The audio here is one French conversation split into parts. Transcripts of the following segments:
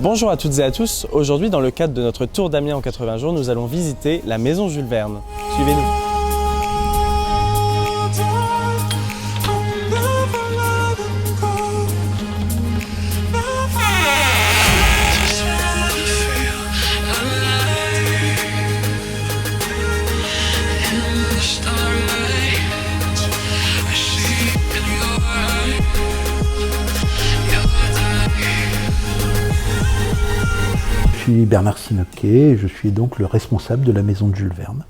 Bonjour à toutes et à tous, aujourd'hui dans le cadre de notre tour d'Amiens en 80 jours, nous allons visiter la maison Jules Verne. Suivez-nous. Je suis Bernard Sinoquet, je suis donc le responsable de la maison de Jules Verne.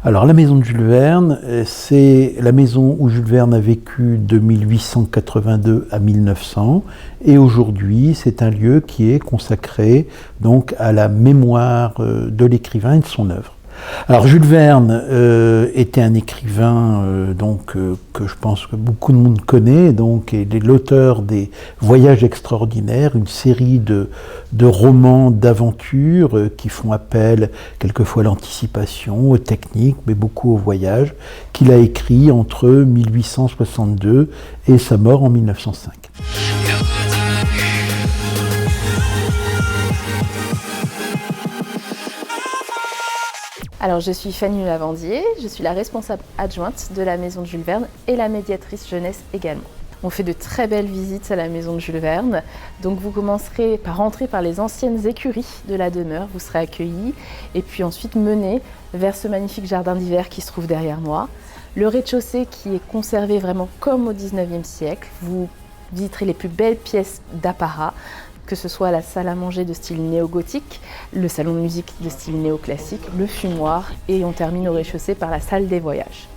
Alors la maison de Jules Verne, c'est la maison où Jules Verne a vécu de 1882 à 1900 et aujourd'hui c'est un lieu qui est consacré donc à la mémoire de l'écrivain et de son œuvre. Alors Jules Verne était un écrivain que je pense que beaucoup de monde connaît, donc il est l'auteur des Voyages extraordinaires, une série de romans d'aventure qui font appel quelquefois à l'anticipation, aux techniques, mais beaucoup aux voyages, qu'il a écrit entre 1862 et sa mort en 1905. Alors je suis Fanny Lavandier, je suis la responsable adjointe de la maison de Jules Verne et la médiatrice jeunesse également. On fait de très belles visites à la maison de Jules Verne, donc vous commencerez par rentrer par les anciennes écuries de la demeure, vous serez accueillis et puis ensuite menés vers ce magnifique jardin d'hiver qui se trouve derrière moi. Le rez-de-chaussée qui est conservé vraiment comme au 19e siècle, vous visiterez les plus belles pièces d'apparat, que ce soit la salle à manger de style néo-gothique, le salon de musique de style néo-classique, le fumoir et on termine au rez-de-chaussée par la salle des voyages.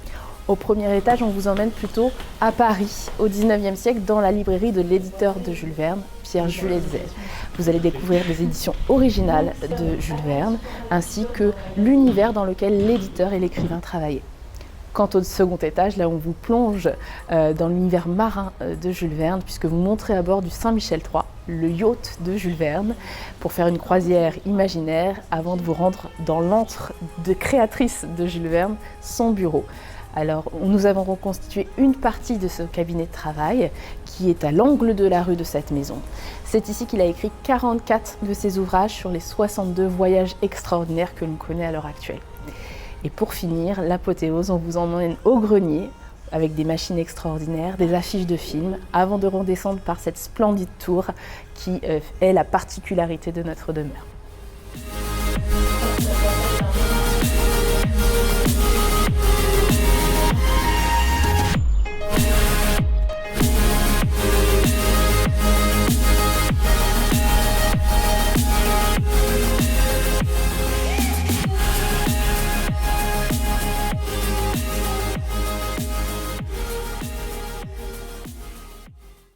Au premier étage, on vous emmène plutôt à Paris, au 19e siècle, dans la librairie de l'éditeur de Jules Verne, Pierre-Jules Hetzel. Vous allez découvrir des éditions originales de Jules Verne, ainsi que l'univers dans lequel l'éditeur et l'écrivain travaillaient. Quant au second étage, là on vous plonge dans l'univers marin de Jules Verne, puisque vous montrez à bord du Saint-Michel III, le yacht de Jules Verne, pour faire une croisière imaginaire avant de vous rendre dans l'antre de créatrice de Jules Verne, son bureau. Alors nous avons reconstitué une partie de ce cabinet de travail qui est à l'angle de la rue de cette maison. C'est ici qu'il a écrit 44 de ses ouvrages sur les 62 voyages extraordinaires que l'on connaît à l'heure actuelle. Et pour finir, l'apothéose, on vous emmène au grenier avec des machines extraordinaires, des affiches de films, avant de redescendre par cette splendide tour qui est la particularité de notre demeure.